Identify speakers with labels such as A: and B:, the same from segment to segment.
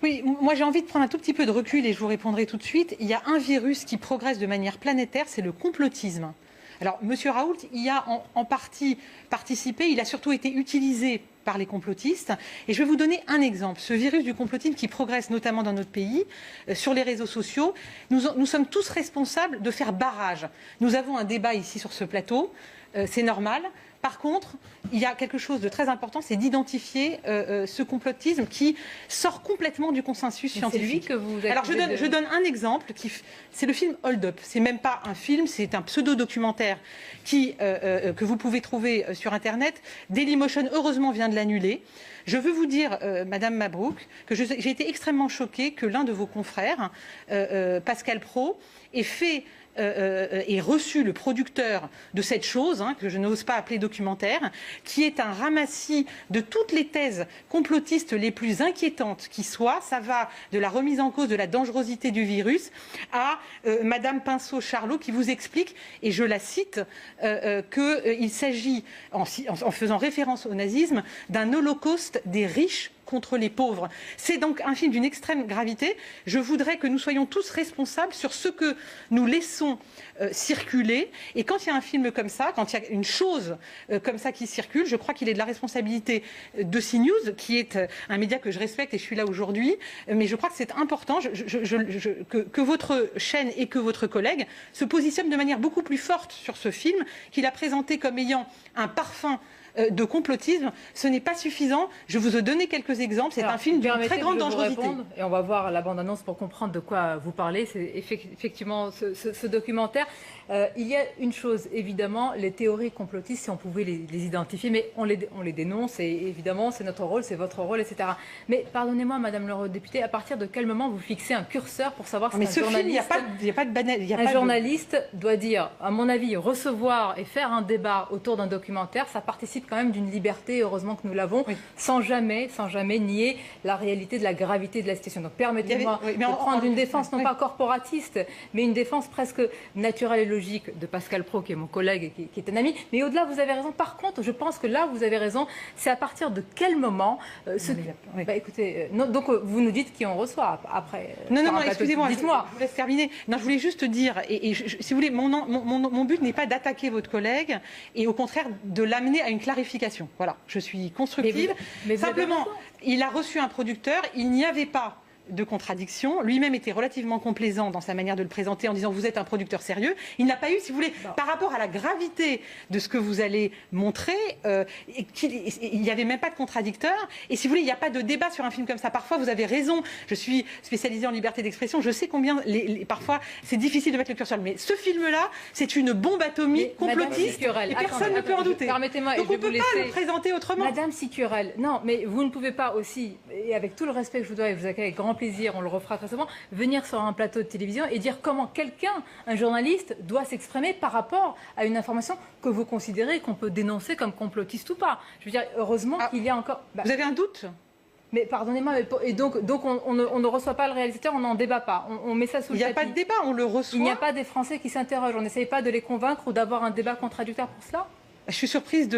A: Oui, moi j'ai envie de prendre un tout petit peu de recul et je vous répondrai tout de suite. Il y a un virus qui progresse de manière planétaire, c'est le complotisme. Alors, M. Raoult y a en partie participé, il a surtout été utilisé par les complotistes. Et je vais vous donner un exemple. Ce virus du complotisme qui progresse notamment dans notre pays, sur les réseaux sociaux, nous sommes tous responsables de faire barrage. Nous avons un débat ici sur ce plateau, c'est normal. Par contre, il y a quelque chose de très important, c'est d'identifier ce complotisme qui sort complètement du consensus scientifique.
B: C'est lui que vous
A: Alors je donne un exemple, c'est le film Hold Up. C'est même pas un film, c'est un pseudo-documentaire que vous pouvez trouver sur Internet. Dailymotion, heureusement, vient de l'annuler. Je veux vous dire, Madame Mabrouk, que j'ai été extrêmement choquée que l'un de vos confrères, Pascal Praud, ait reçu le producteur de cette chose, que je n'ose pas appeler documentaire, qui est un ramassis de toutes les thèses complotistes les plus inquiétantes qui soient. Ça va de la remise en cause de la dangerosité du virus à Madame Pinceau-Charlot qui vous explique, et je la cite, qu'il s'agit, en faisant référence au nazisme, d'un holocauste des riches contre les pauvres. C'est donc un film d'une extrême gravité. Je voudrais que nous soyons tous responsables sur ce que nous laissons circuler. Et quand il y a un film comme ça, quand il y a une chose comme ça qui circule, je crois qu'il est de la responsabilité de CNews, qui est un média que je respecte et je suis là aujourd'hui. Mais je crois que c'est important que votre chaîne et que votre collègue se positionnent de manière beaucoup plus forte sur ce film, qu'il a présenté comme ayant un parfum de complotisme. Ce n'est pas suffisant. Je vous ai donné quelques exemples. C'est un film d'une très grande dangerosité.
B: Et on va voir la bande-annonce pour comprendre de quoi vous parlez. C'est effectivement ce documentaire. Il y a une chose, évidemment, les théories complotistes, si on pouvait les identifier, mais on les dénonce, et évidemment, c'est notre rôle, c'est votre rôle, etc. Mais pardonnez-moi, Madame l'eurodéputée, à partir de quel moment vous fixez un curseur pour savoir si un journaliste... Un journaliste doit dire, à mon avis, recevoir et faire un débat autour d'un documentaire, ça participe quand même d'une liberté, heureusement que nous l'avons, oui, sans jamais nier la réalité de la gravité de la situation. Donc permettez-moi de prendre une défense non pas corporatiste, mais une défense presque naturelle et logique de Pascal Praud, qui est mon collègue et qui est un ami. Mais au-delà, vous avez raison. Par contre, je pense que là, vous avez raison. C'est à partir de quel moment écoutez, donc vous nous dites qui on reçoit après.
A: Non, excusez-moi, dites-moi. Je vous laisse terminer. Non, je voulais juste dire, si vous voulez, mon but n'est pas d'attaquer votre collègue, et au contraire de l'amener à une clarification. Voilà, je suis constructive. Mais simplement, il a reçu un producteur, il n'y avait pas de contradiction. Lui-même était relativement complaisant dans sa manière de le présenter en disant vous êtes un producteur sérieux. Il n'a pas eu, si vous voulez, par rapport à la gravité de ce que vous allez montrer, il n'y avait même pas de contradicteur. Et si vous voulez, il n'y a pas de débat sur un film comme ça. Parfois, vous avez raison. Je suis spécialisée en liberté d'expression. Je sais combien, parfois, c'est difficile de mettre le curseur. Mais ce film-là, c'est une bombe atomique complotiste et personne ne peut en douter.
B: Permettez-moi,
A: donc on ne peut pas le présenter autrement.
B: Madame Sicurel, non, mais vous ne pouvez pas aussi, et avec tout le respect que je vous dois, et vous accueille avec grand plaisir, on le refera très souvent, venir sur un plateau de télévision et dire comment quelqu'un, un journaliste, doit s'exprimer par rapport à une information que vous considérez qu'on peut dénoncer comme complotiste ou pas. Je veux dire, heureusement qu'il y a encore...
A: Vous avez un doute ?
B: Mais pardonnez-moi, et donc on ne reçoit pas le réalisateur, on n'en débat pas, on met ça sous le tapis.
A: Il n'y a pas de débat, on le reçoit.
B: Il n'y a pas des Français qui s'interrogent, on n'essaye pas de les convaincre ou d'avoir un débat contradictoire pour cela ?
A: Je suis surprise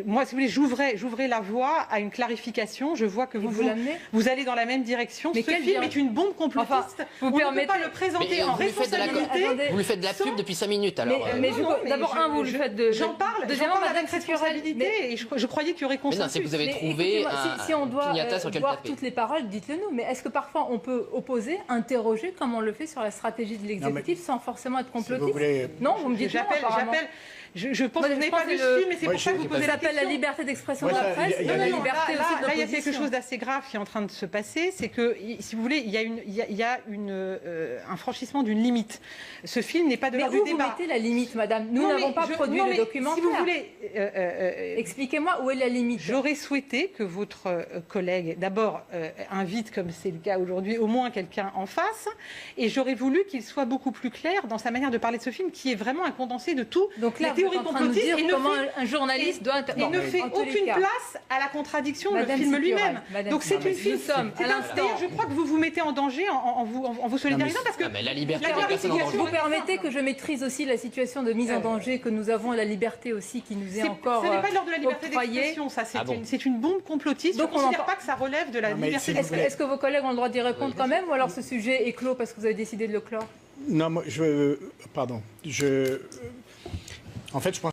A: moi, si vous voulez, j'ouvrais la voie à une clarification. Je vois que vous allez dans la même direction. Mais ce film est une bombe complotiste. On ne peut pas le présenter en responsabilité.
C: Vous lui faites de la pub depuis 5 minutes, alors.
B: D'abord, vous lui faites de...
A: J'en parle avec responsabilité, et je croyais qu'il y aurait consensus.
C: Mais non, c'est que vous avez trouvé
B: si on doit voir
C: taper.
B: Toutes les paroles, dites-le nous. Mais est-ce que parfois on peut opposer, interroger, comme on le fait sur la stratégie de l'exécutif, sans forcément être complotiste? Non, vous me dites non, apparemment.
A: Je pense que vous n'avez pas vu ce film, mais c'est pour ça que vous posez la question.
B: La liberté d'expression de la presse.
A: Là, il y a quelque chose d'assez grave qui est en train de se passer. C'est que, si vous voulez, il y a un franchissement d'une limite. Ce film n'est pas de l'ordre du débat.
B: Mais où vous mettez la limite, madame? Nous n'avons pas produit le documentaire.
A: Si vous voulez...
B: Expliquez-moi où est la limite.
A: J'aurais souhaité que votre collègue, d'abord, invite, comme c'est le cas aujourd'hui, au moins quelqu'un en face. Et j'aurais voulu qu'il soit beaucoup plus clair dans sa manière de parler de ce film, qui est vraiment un condensé de tout.
B: Donc là,
A: théorie
B: en train de nous
A: complotiste
B: dire
A: et ne
B: comment
A: fait-
B: un journaliste doit...
A: et ne fait aucune place à la contradiction, le
B: Madame
A: film
B: Sicurel,
A: lui-même.
B: Madame
A: Donc c'est
B: Sicurel,
A: une film.
B: nous sommes à l'instant-
A: D'ailleurs, je crois que vous vous mettez en danger en vous solidarisant parce que
C: Non, mais la liberté,
A: la
C: personne en danger.
B: Vous permettez que je maîtrise aussi la situation de mise en danger que nous avons, la liberté aussi qui nous est encore
A: ce n'est pas de l'ordre de la liberté
B: octroyée.
A: d'expression, ça c'est
C: Ah bon.
A: une bombe complotiste.
B: Donc
A: Je
B: on
A: ne
B: en
A: considère
B: par-
A: pas que ça relève de la
D: Non, mais
A: liberté
D: si vous
A: d'expression.
B: Est-ce que vos collègues ont le droit d'y répondre
C: Oui,
B: quand
C: bien
B: même, ou alors ce sujet est clos parce que vous avez décidé de le clore?
D: Non, moi, pardon. En fait, je pense